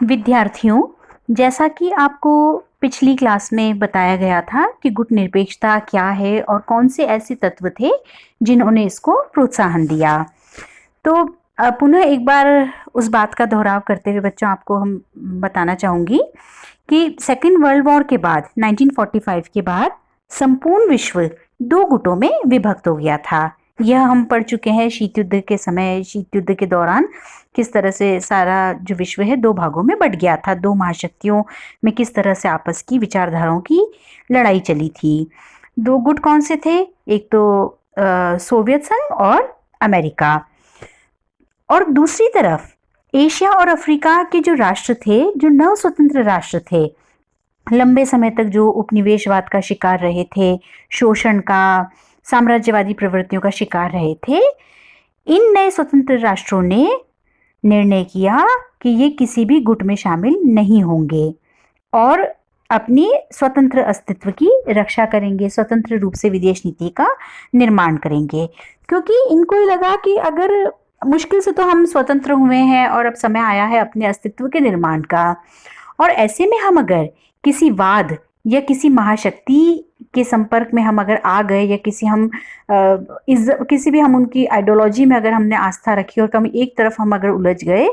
विद्यार्थियों, जैसा कि आपको पिछली क्लास में बताया गया था कि गुट निरपेक्षता क्या है और कौन से ऐसे तत्व थे जिन्होंने इसको प्रोत्साहन दिया। तो पुनः एक बार उस बात का दोहराव करते हुए बच्चों आपको हम बताना चाहूँगी कि सेकेंड वर्ल्ड वॉर के बाद 1945 के बाद संपूर्ण विश्व दो गुटों में विभक्त हो गया था। यह हम पढ़ चुके हैं शीत युद्ध के समय, शीत युद्ध के दौरान किस तरह से सारा जो विश्व है दो भागों में बंट गया था। दो महाशक्तियों में किस तरह से आपस की विचारधाराओं की लड़ाई चली थी। दो गुट कौन से थे? एक तो सोवियत संघ और अमेरिका, और दूसरी तरफ एशिया और अफ्रीका के जो राष्ट्र थे, जो नव स्वतंत्र राष्ट्र थे, लंबे समय तक जो उपनिवेशवाद का शिकार रहे थे, शोषण का, साम्राज्यवादी प्रवृत्तियों का शिकार रहे थे, इन नए स्वतंत्र राष्ट्रों ने निर्णय किया कि ये किसी भी गुट में शामिल नहीं होंगे और अपनी स्वतंत्र अस्तित्व की रक्षा करेंगे, स्वतंत्र रूप से विदेश नीति का निर्माण करेंगे। क्योंकि इनको ये लगा कि अगर मुश्किल से तो हम स्वतंत्र हुए हैं और अब समय आया है अपने अस्तित्व के निर्माण का, और ऐसे में हम अगर किसी वाद या किसी महाशक्ति के संपर्क में हम अगर आ गए या किसी भी हम उनकी आइडियोलॉजी में अगर हमने आस्था रखी और कभी एक तरफ हम अगर उलझ गए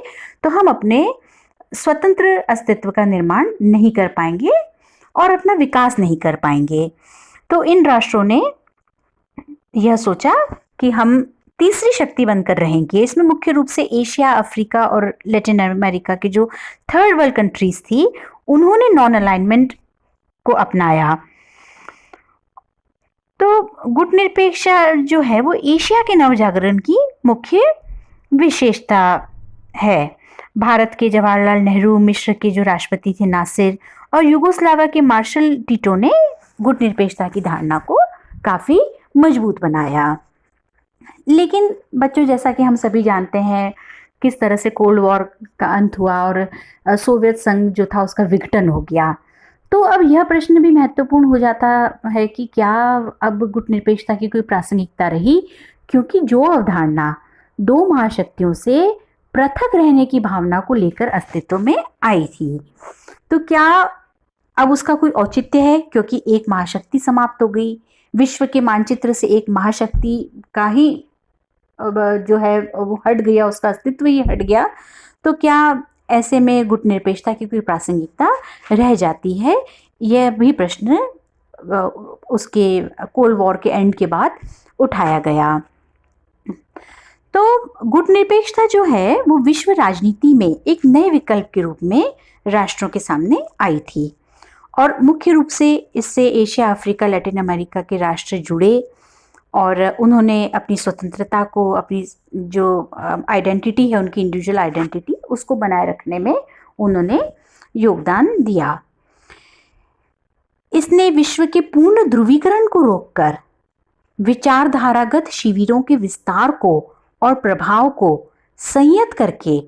तो हम अपने स्वतंत्र अस्तित्व का निर्माण नहीं कर पाएंगे और अपना विकास नहीं कर पाएंगे। तो इन राष्ट्रों ने यह सोचा कि हम तीसरी शक्ति बनकर रहेंगे। इसमें मुख्य रूप से एशिया, अफ्रीका और लैटिन अमेरिका के जो थर्ड वर्ल्ड कंट्रीज थी, उन्होंने नॉन अलाइनमेंट को अपनाया। तो गुट निरपेक्षता जो है वो एशिया के नवजागरण की मुख्य विशेषता है। भारत के जवाहरलाल नेहरू, मिस्र के जो राष्ट्रपति थे नासिर और युगोस्लाविया के मार्शल टीटो ने गुट निरपेक्षता की धारणा को काफी मजबूत बनाया। लेकिन बच्चों, जैसा कि हम सभी जानते हैं किस तरह से कोल्ड वॉर का अंत हुआ और सोवियत संघ जो था उसका विघटन हो गया। तो अब यह प्रश्न भी महत्वपूर्ण हो जाता है कि क्या अब गुट निरपेक्षता की कोई प्रासंगिकता रही, क्योंकि जो अवधारणा दो महाशक्तियों से पृथक रहने की भावना को लेकर अस्तित्व में आई थी, तो क्या अब उसका कोई औचित्य है? क्योंकि एक महाशक्ति समाप्त हो गई, विश्व के मानचित्र से एक महाशक्ति का ही जो है वो हट गया, उसका अस्तित्व ही हट गया। तो क्या ऐसे में गुट निरपेक्षता की कोई प्रासंगिकता रह जाती है? यह भी प्रश्न उसके कोल्ड वॉर के एंड के बाद उठाया गया। तो गुट निरपेक्षता जो है वो विश्व राजनीति में एक नए विकल्प के रूप में राष्ट्रों के सामने आई थी और मुख्य रूप से इससे एशिया, अफ्रीका, लैटिन अमेरिका के राष्ट्र जुड़े और उन्होंने अपनी स्वतंत्रता को, अपनी जो आइडेंटिटी है उनकी इंडिविजुअल आइडेंटिटी, उसको बनाए रखने में उन्होंने योगदान दिया। इसने विश्व के पूर्ण ध्रुवीकरण को रोककर विचारधारागत शिविरों के विस्तार को और प्रभाव को संयत करके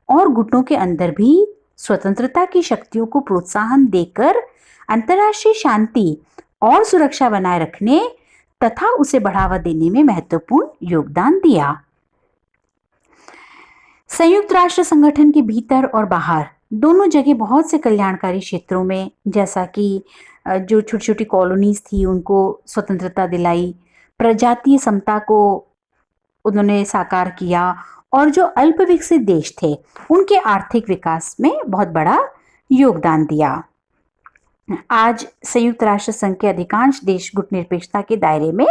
और गुटों के अंदर भी स्वतंत्रता की शक्तियों को प्रोत्साहन देकर अंतर्राष्ट्रीय शांति और सुरक्षा बनाए रखने तथा उसे बढ़ावा देने में महत्वपूर्ण योगदान दिया। संयुक्त राष्ट्र संगठन के भीतर और बाहर दोनों जगह बहुत से कल्याणकारी क्षेत्रों में, जैसा कि जो छोटी छोटी कॉलोनीज थी उनको स्वतंत्रता दिलाई, प्रजातीय समता को उन्होंने साकार किया और जो अल्प विकसित देश थे उनके आर्थिक विकास में बहुत बड़ा योगदान दिया। आज संयुक्त राष्ट्र संघ के अधिकांश देश गुट निरपेक्षता के दायरे में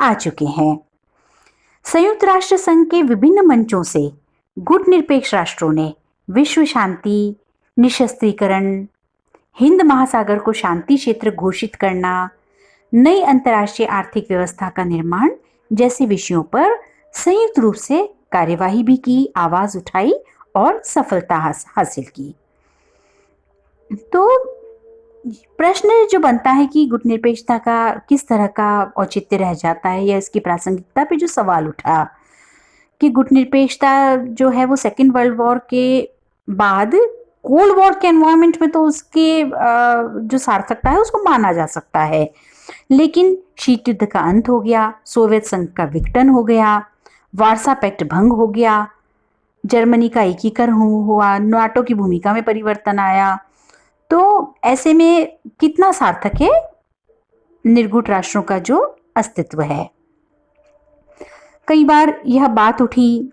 आ चुके हैं। संयुक्त राष्ट्र संघ के विभिन्न मंचों से गुट निरपेक्ष राष्ट्रों ने विश्व शांति, निशस्त्रीकरण, हिंद महासागर को शांति क्षेत्र घोषित करना, नई अंतर्राष्ट्रीय आर्थिक व्यवस्था का निर्माण जैसे विषयों पर संयुक्त रूप से कार्यवाही भी की, आवाज उठाई और सफलता हासिल की। तो प्रश्न जो बनता है कि गुट निरपेक्षता का किस तरह का औचित्य रह जाता है या इसकी प्रासंगिकता पे जो सवाल उठा कि गुट निरपेक्षता जो है वो सेकेंड वर्ल्ड वॉर के बाद कोल्ड वॉर के एनवायरनमेंट में तो उसके जो सार्थकता है उसको माना जा सकता है, लेकिन शीत युद्ध का अंत हो गया, सोवियत संघ का विघटन हो गया, वार्सा पैक्ट भंग हो गया, जर्मनी का एकीकरण हुआ, नाटो की भूमिका में परिवर्तन आया। तो ऐसे में कितना सार्थक है निर्गुट राष्ट्रों का जो अस्तित्व है। कई बार यह बात उठी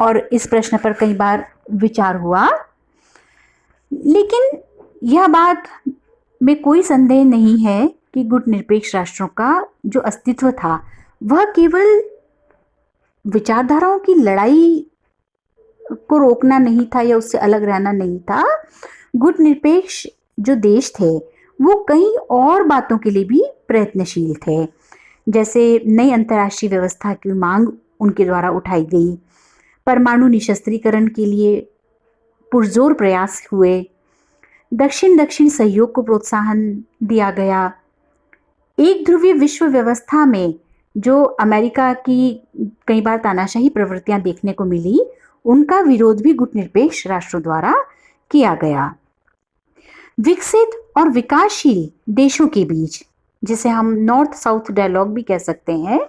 और इस प्रश्न पर कई बार विचार हुआ, लेकिन यह बात में कोई संदेह नहीं है कि गुट निरपेक्ष राष्ट्रों का जो अस्तित्व था वह केवल विचारधाराओं की लड़ाई को रोकना नहीं था या उससे अलग रहना नहीं था। गुट निरपेक्ष जो देश थे वो कई और बातों के लिए भी प्रयत्नशील थे, जैसे नई अंतर्राष्ट्रीय व्यवस्था की मांग उनके द्वारा उठाई गई, परमाणु निशस्त्रीकरण के लिए पुरजोर प्रयास हुए, दक्षिण दक्षिण सहयोग को प्रोत्साहन दिया गया। एक ध्रुवीय विश्व व्यवस्था में जो अमेरिका की कई बार तानाशाही प्रवृत्तियां देखने को मिली, उनका विरोध भी गुट निरपेक्ष राष्ट्रों द्वारा किया गया। विकसित और विकासशील देशों के बीच, जिसे हम नॉर्थ साउथ डायलॉग भी कह सकते हैं,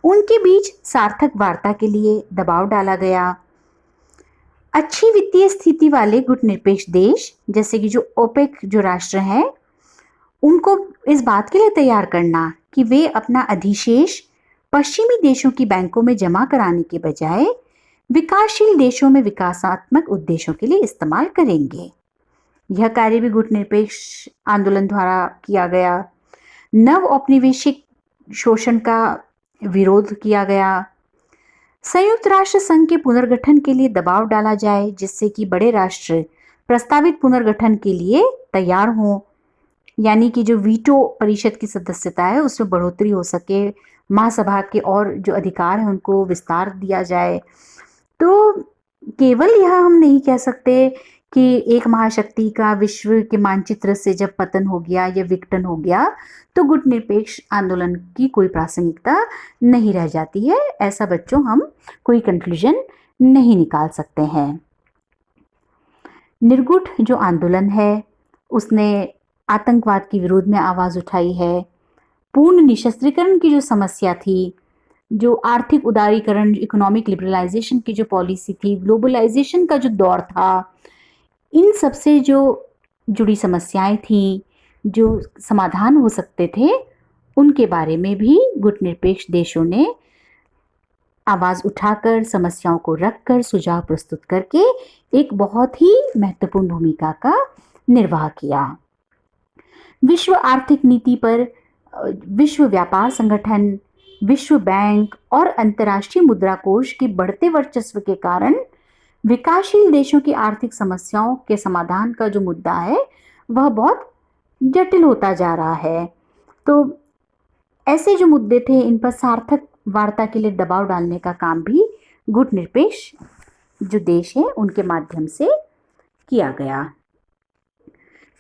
उनके बीच सार्थक वार्ता के लिए दबाव डाला गया। अच्छी वित्तीय स्थिति वाले गुट निरपेक्ष देश जैसे कि जो ओपेक जो राष्ट्र हैं, उनको इस बात के लिए तैयार करना कि वे अपना अधिशेष पश्चिमी देशों की बैंकों में जमा कराने के बजाय विकासशील देशों में विकासात्मक उद्देश्यों के लिए इस्तेमाल करेंगे। यह कार्य भी गुट निरपेक्ष आंदोलन द्वारा किया गया। नव औपनिवेशिक शोषण का विरोध किया गया। संयुक्त राष्ट्र संघ के पुनर्गठन के लिए दबाव डाला जाए, जिससे कि बड़े राष्ट्र प्रस्तावित पुनर्गठन के लिए तैयार हों, यानी कि जो वीटो परिषद की सदस्यता है उसमें बढ़ोतरी हो सके, महासभा के और जो अधिकार है उनको विस्तार दिया जाए। तो केवल यह हम नहीं कह सकते कि एक महाशक्ति का विश्व के मानचित्र से जब पतन हो गया या विघटन हो गया तो गुट निरपेक्ष आंदोलन की कोई प्रासंगिकता नहीं रह जाती है। ऐसा बच्चों हम कोई कंक्लूजन नहीं निकाल सकते हैं। निर्गुट जो आंदोलन है उसने आतंकवाद के विरोध में आवाज उठाई है, पूर्ण निशस्त्रीकरण की जो समस्या थी, जो आर्थिक उदारीकरण, इकोनॉमिक लिबरलाइजेशन की जो पॉलिसी थी, ग्लोबलाइजेशन का जो दौर था, इन सब से जो जुड़ी समस्याएं थी, जो समाधान हो सकते थे, उनके बारे में भी गुट निरपेक्ष देशों ने आवाज उठाकर, समस्याओं को रखकर, सुझाव प्रस्तुत करके एक बहुत ही महत्वपूर्ण भूमिका का निर्वाह किया। विश्व आर्थिक नीति पर विश्व व्यापार संगठन, विश्व बैंक और अंतर्राष्ट्रीय मुद्रा कोष के बढ़ते वर्चस्व के कारण विकासशील देशों की आर्थिक समस्याओं के समाधान का जो मुद्दा है वह बहुत जटिल होता जा रहा है। तो ऐसे जो मुद्दे थे इन पर सार्थक वार्ता के लिए दबाव डालने का काम भी गुट निरपेक्ष जो देश है उनके माध्यम से किया गया।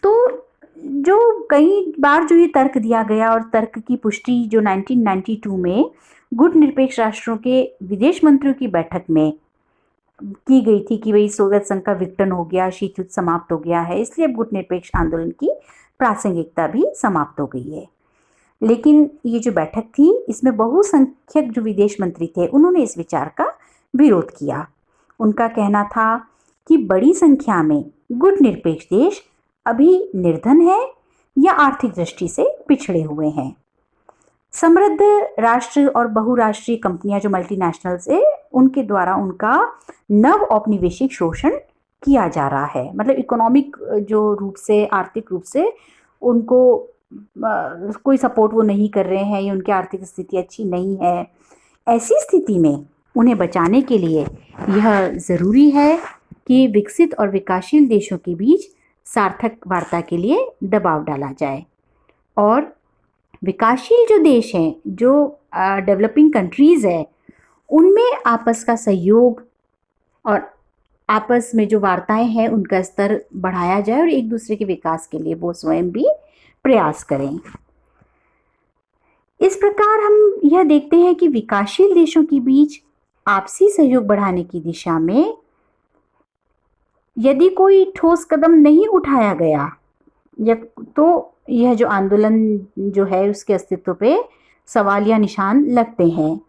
तो जो कई बार जो ये तर्क दिया गया और तर्क की पुष्टि जो 1992 में गुट निरपेक्ष राष्ट्रों के विदेश मंत्रियों की बैठक में की गई थी कि भाई सोवियत संघ का विघटन हो गया, शीत युद्ध समाप्त हो गया है, इसलिए अब गुट निरपेक्ष आंदोलन की प्रासंगिकता भी समाप्त हो गई है। लेकिन ये जो बैठक थी इसमें बहुसंख्यक जो विदेश मंत्री थे उन्होंने इस विचार का विरोध किया। उनका कहना था कि बड़ी संख्या में गुट निरपेक्ष देश अभी निर्धन है या आर्थिक दृष्टि से पिछड़े हुए हैं। समृद्ध राष्ट्र और बहुराष्ट्रीय कंपनियां जो मल्टीनेशनल्स है उनके द्वारा उनका नव औपनिवेशिक शोषण किया जा रहा है, मतलब इकोनॉमिक जो रूप से, आर्थिक रूप से उनको कोई सपोर्ट वो नहीं कर रहे हैं या उनकी आर्थिक स्थिति अच्छी नहीं है। ऐसी स्थिति में उन्हें बचाने के लिए यह ज़रूरी है कि विकसित और विकासशील देशों के बीच सार्थक वार्ता के लिए दबाव डाला जाए और विकासशील जो देश हैं, जो डेवलपिंग कंट्रीज़ है, उनमें आपस का सहयोग और आपस में जो वार्ताएं हैं उनका स्तर बढ़ाया जाए और एक दूसरे के विकास के लिए वो स्वयं भी प्रयास करें। इस प्रकार हम यह देखते हैं कि विकासशील देशों के बीच आपसी सहयोग बढ़ाने की दिशा में यदि कोई ठोस कदम नहीं उठाया गया या तो यह जो आंदोलन जो है उसके अस्तित्व पे सवाल या निशान लगते हैं।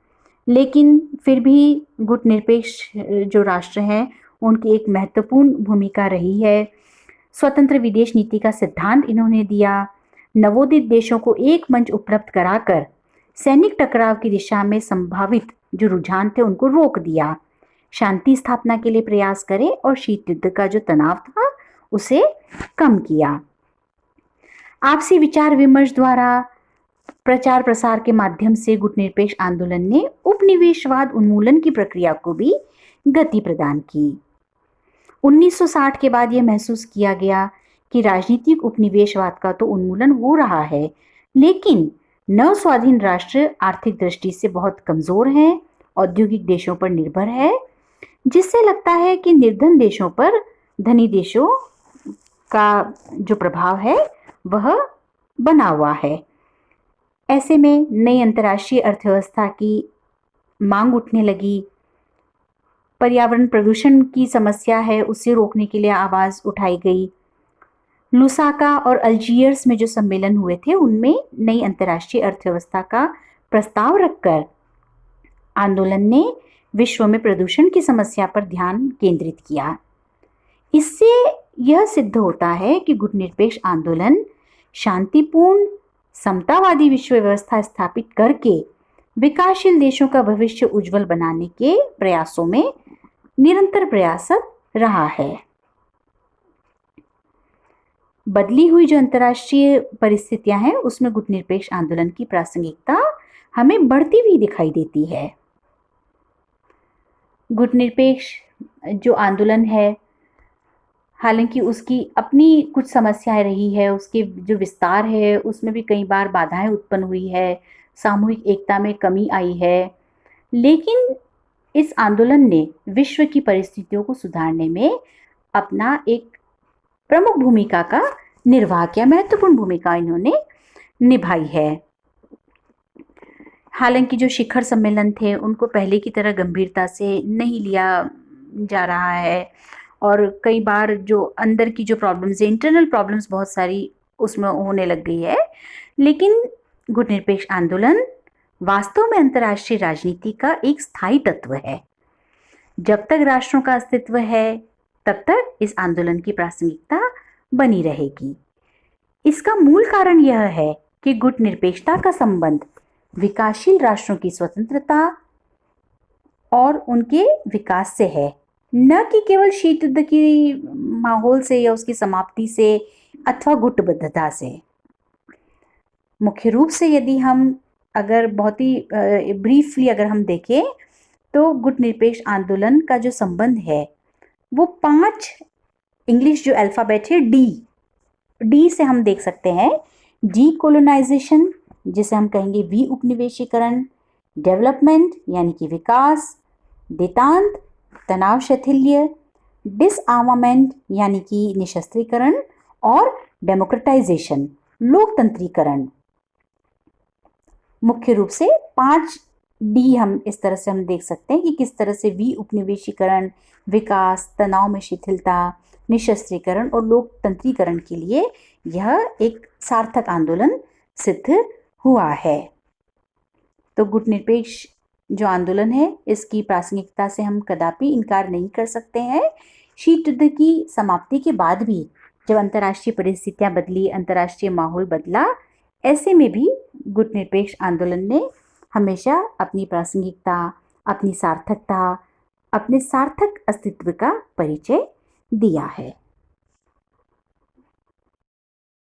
लेकिन फिर भी गुटनिरपेक्ष जो राष्ट्र हैं उनकी एक महत्वपूर्ण भूमिका रही है। स्वतंत्र विदेश नीति का सिद्धांत इन्होंने दिया। नवोदित देशों को एक मंच उपलब्ध कराकर सैनिक टकराव की दिशा में संभावित जो रुझान थे उनको रोक दिया। शांति स्थापना के लिए प्रयास करे और शीत युद्ध का जो तनाव था उसे कम किया। आपसी विचार विमर्श द्वारा प्रचार प्रसार के माध्यम से गुटनिरपेक्ष आंदोलन ने उपनिवेशवाद उन्मूलन की प्रक्रिया को भी गति प्रदान की। 1960 के बाद यह महसूस किया गया कि राजनीतिक उपनिवेशवाद का तो उन्मूलन हो रहा है, लेकिन नव स्वाधीन राष्ट्र आर्थिक दृष्टि से बहुत कमजोर हैं, औद्योगिक देशों पर निर्भर है, जिससे लगता है कि निर्धन देशों पर धनी देशों का जो प्रभाव है वह बना हुआ है। ऐसे में नई अंतर्राष्ट्रीय अर्थव्यवस्था की मांग उठने लगी। पर्यावरण प्रदूषण की समस्या है उसे रोकने के लिए आवाज उठाई गई। लुसाका और अल्जीयर्स में जो सम्मेलन हुए थे उनमें नई अंतर्राष्ट्रीय अर्थव्यवस्था का प्रस्ताव रखकर आंदोलन ने विश्व में प्रदूषण की समस्या पर ध्यान केंद्रित किया। इससे यह सिद्ध होता है कि गुटनिरपेक्ष आंदोलन शांतिपूर्ण समतावादी विश्व व्यवस्था स्थापित करके विकासशील देशों का भविष्य उज्जवल बनाने के प्रयासों में निरंतर प्रयासरत रहा है। बदली हुई जो अंतर्राष्ट्रीय परिस्थितियां हैं उसमें गुटनिरपेक्ष आंदोलन की प्रासंगिकता हमें बढ़ती हुई दिखाई देती है। गुटनिरपेक्ष जो आंदोलन है, हालांकि उसकी अपनी कुछ समस्याएं रही है, उसके जो विस्तार है उसमें भी कई बार बाधाएं उत्पन्न हुई है, सामूहिक एकता में कमी आई है, लेकिन इस आंदोलन ने विश्व की परिस्थितियों को सुधारने में अपना एक प्रमुख भूमिका का निर्वाह किया, महत्वपूर्ण भूमिका इन्होंने निभाई है। हालांकि जो शिखर सम्मेलन थे उनको पहले की तरह गंभीरता से नहीं लिया जा रहा है और कई बार जो अंदर की जो प्रॉब्लम्स है, इंटरनल प्रॉब्लम्स बहुत सारी उसमें होने लग गई है, लेकिन गुटनिरपेक्ष आंदोलन वास्तव में अंतर्राष्ट्रीय राजनीति का एक स्थायी तत्व है। जब तक राष्ट्रों का अस्तित्व है तब तक इस आंदोलन की प्रासंगिकता बनी रहेगी। इसका मूल कारण यह है कि गुटनिरपेक्षता का संबंध विकासशील राष्ट्रों की स्वतंत्रता और उनके विकास से है, न कि केवल शीत युद्ध की माहौल से या उसकी समाप्ति से अथवा गुटबद्धता से। मुख्य रूप से यदि हम अगर बहुत ही ब्रीफली अगर हम देखें तो गुटनिरपेक्ष आंदोलन का जो संबंध है वो 5 इंग्लिश जो अल्फाबेट है डी से हम देख सकते हैं। डीकोलोनाइजेशन जिसे हम कहेंगे वी उपनिवेशीकरण, डेवलपमेंट यानी कि विकास, देतांत तनाव शैथिल्य, डिसआर्मामेंट यानी कि निशस्त्रीकरण और डेमोक्रेटाइजेशन लोकतंत्रीकरण। मुख्य रूप से 5 डी हम इस तरह से हम देख सकते हैं कि किस तरह से वी उपनिवेशीकरण, विकास, तनाव में शिथिलता, निशस्त्रीकरण और लोकतंत्रीकरण के लिए यह एक सार्थक आंदोलन सिद्ध हुआ है। तो गुटनिरपेक्ष जो आंदोलन है इसकी प्रासंगिकता से हम कदापि इनकार नहीं कर सकते हैं। शीत युद्ध की समाप्ति के बाद भी जब अंतर्राष्ट्रीय परिस्थितियां बदली, अंतर्राष्ट्रीय माहौल बदला, ऐसे में भी गुटनिरपेक्ष आंदोलन ने हमेशा अपनी प्रासंगिकता, अपनी सार्थकता, अपने सार्थक अस्तित्व का परिचय दिया है।